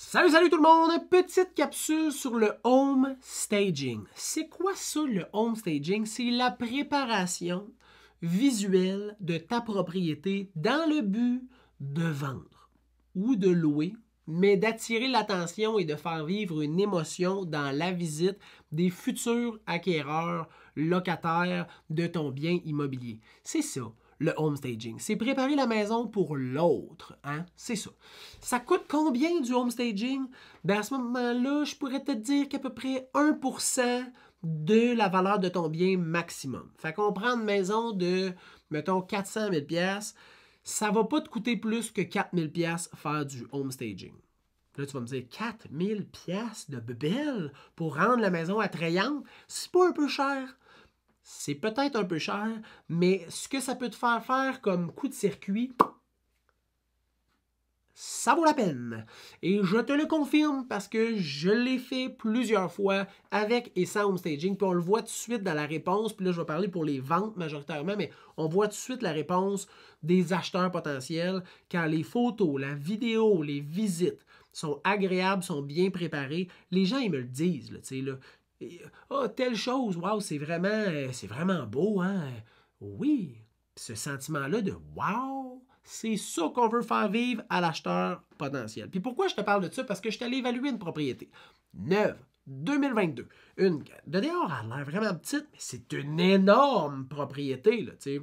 Salut, salut tout le monde! Petite capsule sur le home staging. C'est quoi ça, le home staging? C'est la préparation visuelle de ta propriété dans le but de vendre ou de louer, mais d'attirer l'attention et de faire vivre une émotion dans la visite des futurs acquéreurs, locataires de ton bien immobilier. C'est ça. Le home staging, c'est préparer la maison pour l'autre, hein? C'est ça. Ça coûte combien du home staging? Ben à ce moment-là, je pourrais te dire qu'à peu près 1% de la valeur de ton bien maximum. Fait qu'on prend une maison de, mettons, 400 000 $, ça va pas te coûter plus que 4 000 $ faire du home staging. Là, tu vas me dire, 4 000 $ de bebelle pour rendre la maison attrayante, c'est pas un peu cher? C'est peut-être un peu cher, mais ce que ça peut te faire faire comme coup de circuit, ça vaut la peine. Et je te le confirme parce que je l'ai fait plusieurs fois avec et sans home staging. Puis on le voit tout de suite dans la réponse. Puis là, je vais parler pour les ventes majoritairement, mais on voit tout de suite la réponse des acheteurs potentiels quand les photos, la vidéo, les visites sont agréables, sont bien préparées. Les gens, ils me le disent, là, tu sais, là. Ah, telle chose, wow, c'est vraiment beau, hein? Oui, ce sentiment-là de wow, c'est ça qu'on veut faire vivre à l'acheteur potentiel. Puis pourquoi je te parle de ça? Parce que je suis allé évaluer une propriété neuve, 2022. Une de dehors, elle a l'air vraiment petite, mais c'est une énorme propriété, là, tu sais.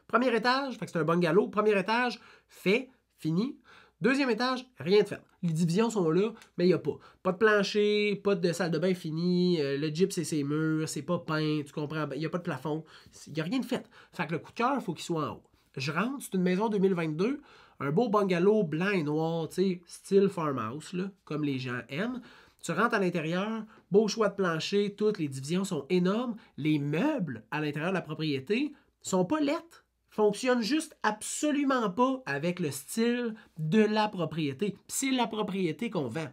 Premier étage, fait que c'est un bungalow. Premier étage, fait, fini. Deuxième étage, rien de fait. Les divisions sont là, mais il n'y a pas. Pas de plancher, pas de salle de bain finie, le gyps c'est ses murs, c'est pas peint, tu comprends? Il n'y a pas de plafond. Il n'y a rien de fait. Fait que le coup de cœur, il faut qu'il soit en haut. Je rentre, c'est une maison 2022, un beau bungalow blanc et noir, tu sais, style farmhouse, là, comme les gens aiment. Tu rentres à l'intérieur, beau choix de plancher, toutes les divisions sont énormes. Les meubles à l'intérieur de la propriété sont pas lettres. Fonctionne juste absolument pas avec le style de la propriété. C'est la propriété qu'on vend.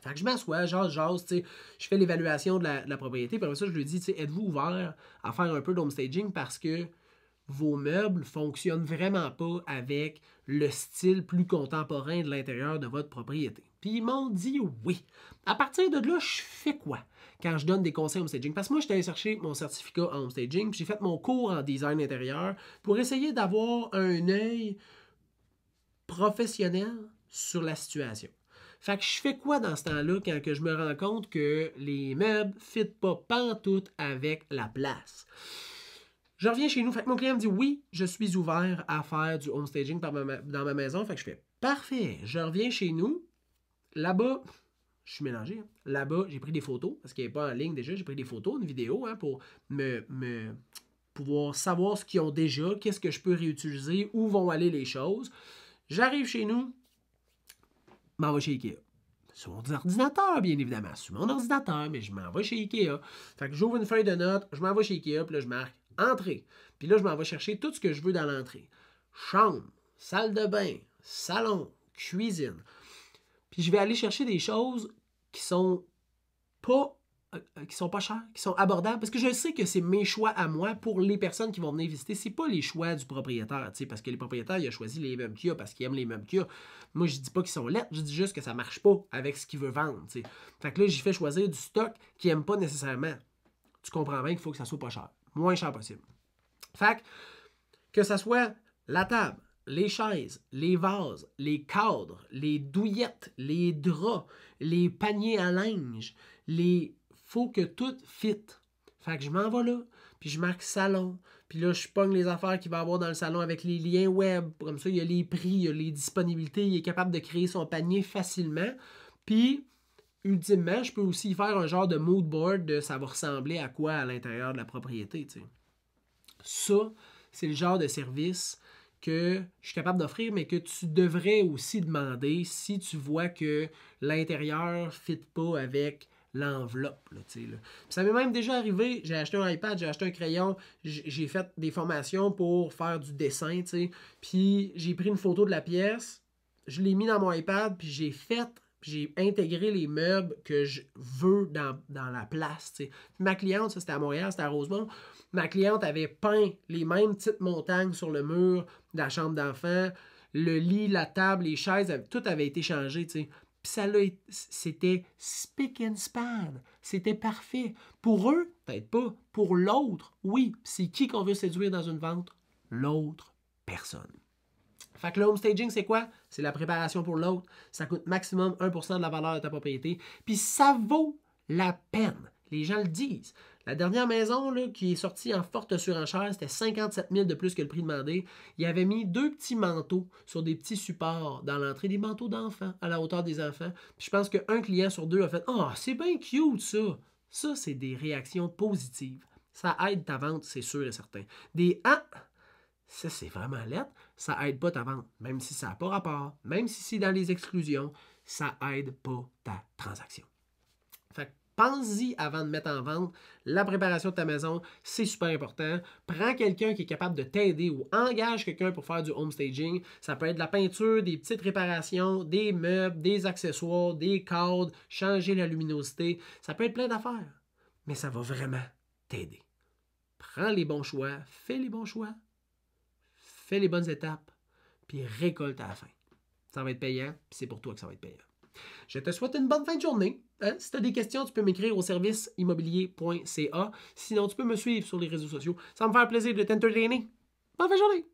Fait que je m'assois, jase, je fais l'évaluation de la propriété, puis après ça, je lui dis, êtes-vous ouvert à faire un peu d'home staging parce que vos meubles fonctionnent vraiment pas avec le style plus contemporain de l'intérieur de votre propriété. Puis ils m'ont dit oui. À partir de là, je fais quoi quand je donne des conseils en home staging? Parce que moi, je suis allé chercher mon certificat en home staging, puis j'ai fait mon cours en design intérieur pour essayer d'avoir un œil professionnel sur la situation. Fait que je fais quoi dans ce temps-là quand que je me rends compte que les meubles ne fitent pas pantoute avec la place? Je reviens chez nous. Fait que mon client me dit oui, je suis ouvert à faire du home staging dans ma maison. Fait que je fais parfait. Je reviens chez nous. Là-bas, je suis mélangé. Hein. Là-bas, j'ai pris des photos parce qu'il n'est pas en ligne déjà. J'ai pris des photos, une vidéo hein, pour pouvoir savoir ce qu'ils ont déjà, qu'est-ce que je peux réutiliser, où vont aller les choses. J'arrive chez nous, m'en vais chez Ikea. Sur mon ordinateur, bien évidemment. Sur mon ordinateur, mais je m'en vais chez Ikea. Fait que j'ouvre une feuille de notes, je m'en vais chez Ikea, puis là, je marque entrée. Puis là, je m'en vais chercher tout ce que je veux dans l'entrée. Chambre, salle de bain, salon, cuisine. Puis je vais aller chercher des choses qui sont pas chères, qui sont abordables, parce que je sais que c'est mes choix à moi pour les personnes qui vont venir visiter. C'est pas les choix du propriétaire, parce que les propriétaires, il a choisi les meubles qu'il y a parce qu'il aime les meubles qu'il y a. Moi, je dis pas qu'ils sont lettres, je dis juste que ça marche pas avec ce qu'il veut vendre. T'sais. Fait que là, j'y fais choisir du stock qu'il aime pas nécessairement. Tu comprends bien qu'il faut que ça soit pas cher. Moins cher possible. Fait que ça soit la table, les chaises, les vases, les cadres, les douillettes, les draps, les paniers à linge, faut que tout fit. Fait que je m'en vais là, puis je marque salon, puis là, je pogne les affaires qu'il va avoir dans le salon avec les liens web. Comme ça, il y a les prix, il y a les disponibilités, il est capable de créer son panier facilement. Puis, ultimement, je peux aussi faire un genre de mood board de ça va ressembler à quoi à l'intérieur de la propriété, tu sais. Ça, c'est le genre de service que je suis capable d'offrir, mais que tu devrais aussi demander si tu vois que l'intérieur ne fit pas avec l'enveloppe. Là. Puis ça m'est même déjà arrivé, j'ai acheté un iPad, j'ai acheté un crayon, j'ai fait des formations pour faire du dessin, puis j'ai pris une photo de la pièce, je l'ai mis dans mon iPad, puis j'ai intégré les meubles que je veux dans la place. T'sais. Ma cliente, ça c'était à Montréal, c'était à Rosemont, ma cliente avait peint les mêmes petites montagnes sur le mur de la chambre d'enfant, le lit, la table, les chaises, tout avait été changé. T'sais. Puis c'était spick and span. C'était parfait. Pour eux, peut-être pas. Pour l'autre, oui. C'est qui qu'on veut séduire dans une vente? L'autre personne. Fait que le home staging, c'est quoi? C'est la préparation pour l'autre. Ça coûte maximum 1% de la valeur de ta propriété. Puis ça vaut la peine. Les gens le disent. La dernière maison là, qui est sortie en forte surenchère, c'était 57 000 de plus que le prix demandé. Il avait mis 2 petits manteaux sur des petits supports dans l'entrée, des manteaux d'enfants à la hauteur des enfants. Puis je pense qu'un client sur 2 a fait « Ah, oh, c'est bien cute ça! » Ça, c'est des réactions positives. Ça aide ta vente, c'est sûr et certain. Des « Ah! » Ça, c'est vraiment lettre. Ça aide pas ta vente. Même si ça n'a pas rapport, même si c'est dans les exclusions, ça aide pas ta transaction. Fait que pense-y avant de mettre en vente. La préparation de ta maison, c'est super important. Prends quelqu'un qui est capable de t'aider ou engage quelqu'un pour faire du home staging. Ça peut être de la peinture, des petites réparations, des meubles, des accessoires, des cadres, changer la luminosité. Ça peut être plein d'affaires. Mais ça va vraiment t'aider. Prends les bons choix, fais les bons choix. Fais les bonnes étapes, puis récolte à la fin. Ça va être payant, puis c'est pour toi que ça va être payant. Je te souhaite une bonne fin de journée. Si tu as des questions, tu peux m'écrire au serviceimmobilier.ca. Sinon, tu peux me suivre sur les réseaux sociaux. Ça va me faire plaisir de t'entertainer. Bonne fin de journée!